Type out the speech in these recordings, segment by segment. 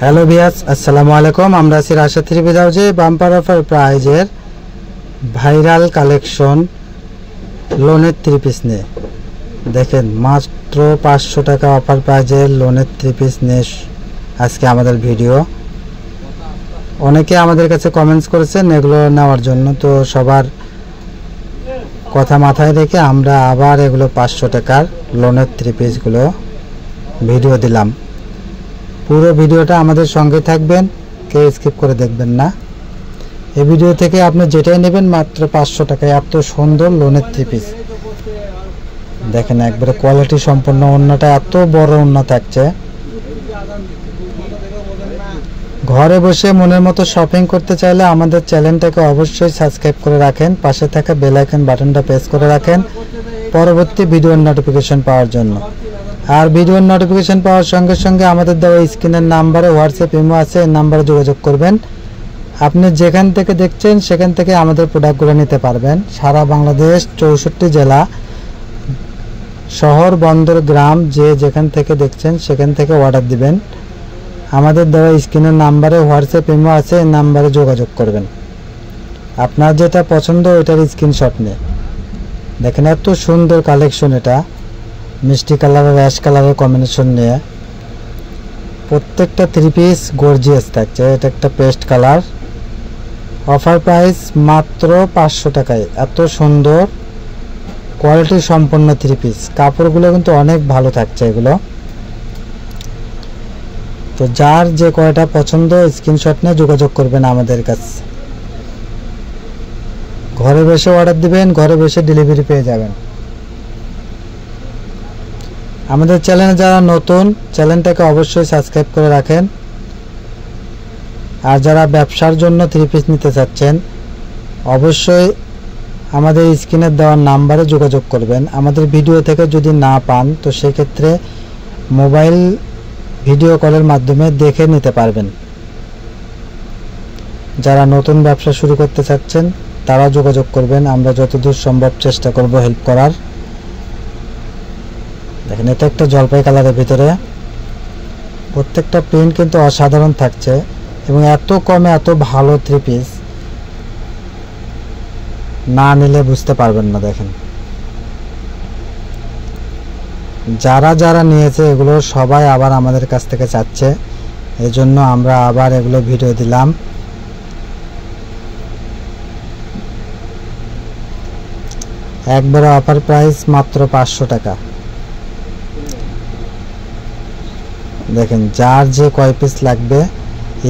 Hello viewers, আসসালামু আলাইকুম। আমরা আছি রাশিয়া থ্রি পিস হাউসে বাম্পার অফার প্রাইজের ভাইরাল কালেকশন লোনের থ্রি পিস নিয়ে। দেখেন, মাত্র 500 টাকা অফার প্রাইজের লোনের থ্রি পিস নিয়ে আজকে আমাদের ভিডিও। অনেকে আমাদের কাছে কমেন্টস করেছেন এগুলো নেওয়ার জন্য, তো সবার কথা মাথায় রেখে আমরা আবার এগুলো 500 টাকার লোনের থ্রি পিসগুলো ভিডিও দিলাম। পুরো ভিডিওটা আমাদের সঙ্গে থাকবেন, কেউ স্কিপ করে দেখবেন না। এই ভিডিও থেকে আপনি যেটাই নেবেন মাত্র 500 টাকায় এত সুন্দর লোনের থ্রি পিস। দেখেন, একবারে কোয়ালিটি সম্পন্ন, ওন্নাটা এত বড় ওন্না থাকছে। ঘরে বসে মনের মতো শপিং করতে চাইলে আমাদের চ্যানেলটাকে অবশ্যই সাবস্ক্রাইব করে রাখেন, পাশে থাকা বেল আইকন বাটনটা প্রেস করে রাখেন পরবর্তী ভিডিওর নোটিফিকেশন পাওয়ার জন্য। আর ভিডিওর নোটিফিকেশন পাওয়ার সঙ্গে সঙ্গে আমাদের দেওয়া স্ক্রিনের নাম্বারে হোয়াটসঅ্যাপ ইমো আছে, এই নাম্বারে যোগাযোগ করবেন। আপনি যেখান থেকে দেখছেন সেখান থেকে আমাদের প্রোডাক্টগুলো নিতে পারবেন। সারা বাংলাদেশ 64 জেলা, শহর, বন্দর, গ্রাম, যে যেখান থেকে দেখছেন সেখান থেকে অর্ডার দিবেন। আমাদের দেওয়া স্ক্রিনের নাম্বারে হোয়াটসঅ্যাপ ইমো আছে, এই নাম্বারে যোগাযোগ করবেন। আপনার যেটা পছন্দ ওইটার স্ক্রিনশট নিয়ে। দেখেন, এত সুন্দর কালেকশন। এটা মিষ্টি কালারের অ্যাশ কালারের কম্বিনেশন নিয়ে প্রত্যেকটা থ্রি পিস গর্জিয়াস থাকছে। এটা একটা পেস্ট কালার, অফার প্রাইস মাত্র 500 টাকায়। এত সুন্দর কোয়ালিটি সম্পন্ন থ্রি পিস, কাপড়গুলো কিন্তু অনেক ভালো থাকছে এগুলো। তো যার যে কয়টা পছন্দ স্ক্রিনশট নিয়ে যোগাযোগ করবেন আমাদের কাছে। ঘরে বসে অর্ডার দিবেন, ঘরে বসে ডেলিভারি পেয়ে যাবেন। আমাদের চ্যানেলে যারা নতুন, চ্যানেলটাকে অবশ্যই সাবস্ক্রাইব করে রাখেন। আর যারা ব্যবসার জন্য থ্রি পিস নিতে চাচ্ছেন অবশ্যই আমাদের স্ক্রিনের দেওয়ার নাম্বারে যোগাযোগ করবেন। আমাদের ভিডিও থেকে যদি না পান তো সেক্ষেত্রে মোবাইল ভিডিও কলের মাধ্যমে দেখে নিতে পারবেন। যারা নতুন ব্যবসা শুরু করতে চাচ্ছেন তারা যোগাযোগ করবেন, আমরা যতদূর সম্ভব চেষ্টা করব হেল্প করার। দেখেন, এটা একটা জলপাই কালারের ভিতরে, প্রত্যেকটা প্রিন্ট কিন্তু অসাধারণ থাকছে এবং এত কমে এত ভালো থ্রি পিস না নিলে বুঝতে পারবেন না। দেখেন, যারা যারা নিয়েছে এগুলো সবাই আবার আমাদের কাছ থেকে চাচ্ছে, এজন্য আমরা আবার এগুলো ভিডিও দিলাম। একবারে অফার প্রাইস মাত্র 500 টাকা। দেখেন, যার যে কয় পিস লাগবে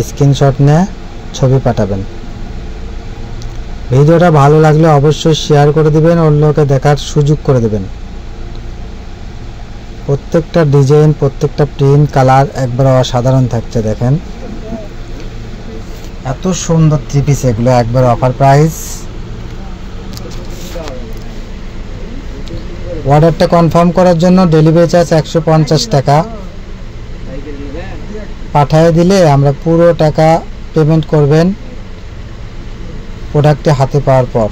স্ক্রিনশট নিয়ে ছবি পাঠাবেন। ভিডিওটা ভালো লাগলে অবশ্যই শেয়ার করে দিবেন, অন্যকে দেখার সুযোগ করে দিবেন। প্রত্যেকটা ডিজাইন, প্রত্যেকটা প্রিন্ট, কালার একবার অসাধারণ থাকছে। দেখেন, এত সুন্দর থ্রি পিস এগুলো, একবার অফার প্রাইস। অর্ডারটা কনফার্ম করার জন্য ডেলিভারি চার্জ 150 টাকা পাঠিয়ে দিলে আমরা পুরো টাকা পেমেন্ট করবেন প্রোডাক্টটি হাতে পাওয়ার পর।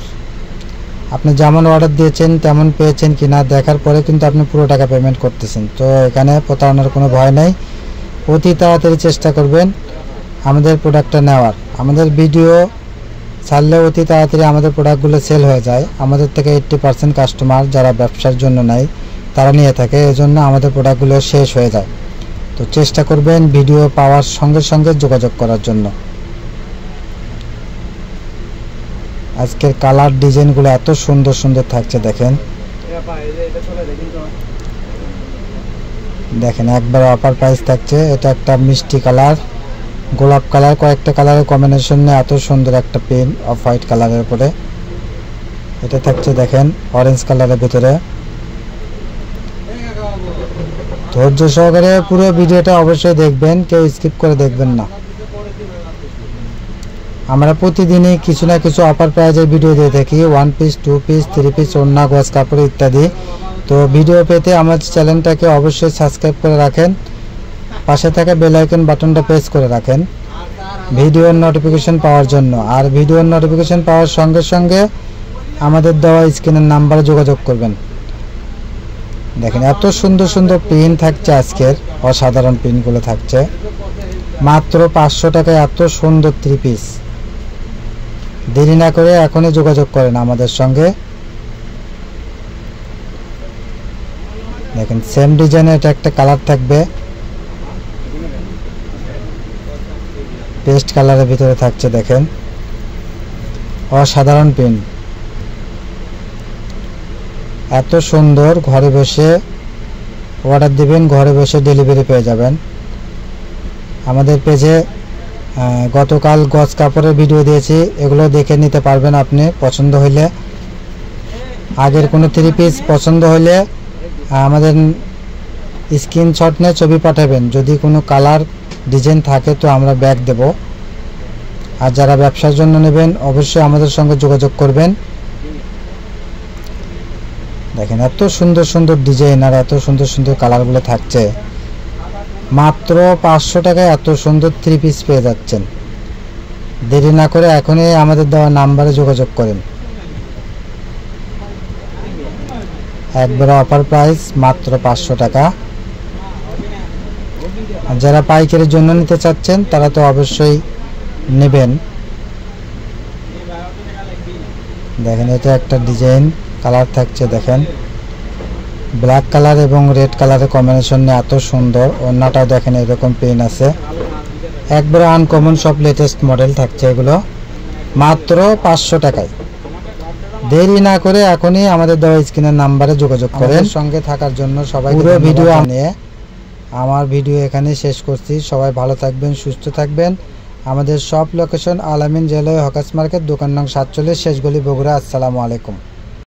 আপনি যেমন অর্ডার দিয়েছেন তেমন পেয়েছেন কিনা দেখার পরে কিন্তু আপনি পুরো টাকা পেমেন্ট করতেছেন। তো এখানে প্রতারণার কোনো ভয় নেই। অতি তাড়াতাড়ি চেষ্টা করবেন আমাদের প্রোডাক্টটা নেওয়ার। আমাদের ভিডিও ছাড়লে অতি তাড়াতাড়ি আমাদের প্রোডাক্টগুলো সেল হয়ে যায়। আমাদের থেকে 80% কাস্টমার যারা ব্যবসার জন্য নেয় তারা নিয়ে থাকে, এজন্য আমাদের প্রোডাক্টগুলো শেষ হয়ে যায়। তো চেষ্টা করবেন ভিডিও পাওয়ার সঙ্গে সঙ্গে যোগাযোগ করার জন্য। আজকের কালার ডিজাইনগুলো এত সুন্দর সুন্দর থাকছে। দেখেন দেখেন একবার অফার প্রাইস থাকছে। এটা একটা মিষ্টি কালার, গোলাপ কালার, কয়েকটা কালারের কম্বিনেশন নিয়ে এত সুন্দর একটা পেন অফ হোয়াইট কালারের উপরে এটা থাকছে। দেখেন, অরেঞ্জ কালারের ভিতরে। ধৈর্য সহকারে পুরো ভিডিওটা অবশ্যই দেখবেন, কেউ স্কিপ করে দেখবেন না। আমরা প্রতিদিনই কিছু না কিছু অফার প্রাইজের ভিডিও দিয়ে থাকি, 1 পিস, 2 পিস, 3 পিস, ওড়না, গজ কাপড় ইত্যাদি। তো ভিডিও পেতে আমাদের চ্যানেলটাকে অবশ্যই সাবস্ক্রাইব করে রাখেন, পাশে থাকা বেল আইকন বাটনটা প্রেস করে রাখেন ভিডিওর নোটিফিকেশন পাওয়ার জন্য। আর ভিডিওর নোটিফিকেশন পাওয়ার সঙ্গে সঙ্গে আমাদের দেওয়া স্ক্রিনের নাম্বারে যোগাযোগ করবেন। দেখেন, এত সুন্দর সুন্দর প্রিন্ট থাকছে, আজকের অসাধারণ প্রিন্টগুলো থাকছে। মাত্র 500 টাকায় এত সুন্দর 3 পিস। দেরি না করে এখনই যোগাযোগ করেন আমাদের সঙ্গে। দেখেন সেম ডিজাইনের এটা একটা কালার থাকবে, পেস্ট কালারের ভিতরে থাকছে। দেখেন অসাধারণ প্রিন্ট, এত সুন্দর। ঘরে বসে অর্ডার দিবেন, ঘরে বসে ডেলিভারি পেয়ে যাবেন। আমাদের পেজে গতকাল গজ কাপড়ের ভিডিও দিয়েছি, এগুলো দেখে নিতে পারবেন আপনি। পছন্দ হইলে আগের কোনো 3 পিস পছন্দ হলে আমাদের স্ক্রিনশট নিয়ে ছবি পাঠাবেন। যদি কোনো কালার ডিজাইন থাকে তো আমরা ব্যাক দেব। আর যারা ব্যবসার জন্য নেবেন অবশ্যই আমাদের সঙ্গে যোগাযোগ করবেন। দেখেন এত সুন্দর সুন্দর ডিজাইন আর এত সুন্দর সুন্দর কালারগুলো থাকছে। মাত্র 500 টাকায় এত সুন্দর 3 পিস পেয়ে যাচ্ছেন। দেরি না করে এখনই আমাদের দেওয়া নাম্বারে যোগাযোগ করেন। একবারে অফার প্রাইস মাত্র 500 টাকা। আর যারা পাইকারির জন্য নিতে চাচ্ছেন তারা তো অবশ্যই নেবেন। দেখেন এটা একটা ডিজাইন কালার থাকছে। দেখেন ব্ল্যাক কালার এবং রেড কালারের কম্বিনেশন নিয়ে এত সুন্দর। ওড়নাটাও দেখেন এরকম পেন আছে, একবারে আনকমন সব লেটেস্ট মডেল থাকছে এগুলো। মাত্র 500 টাকায়। দেরি না করে এখনই আমাদের দেওয়া স্ক্রিনের নাম্বারে যোগাযোগ করেন। সঙ্গে থাকার জন্য সবাই পুরো ভিডিও নিয়ে আমার ভিডিও এখানে শেষ করছি। সবাই ভালো থাকবেন, সুস্থ থাকবেন। আমাদের সব লোকেশন আল আমিন জুয়েলারি হকার্স মার্কেট, দোকান নং 47, শেষ গলি, বগুড়া। আসসালামু আলাইকুম।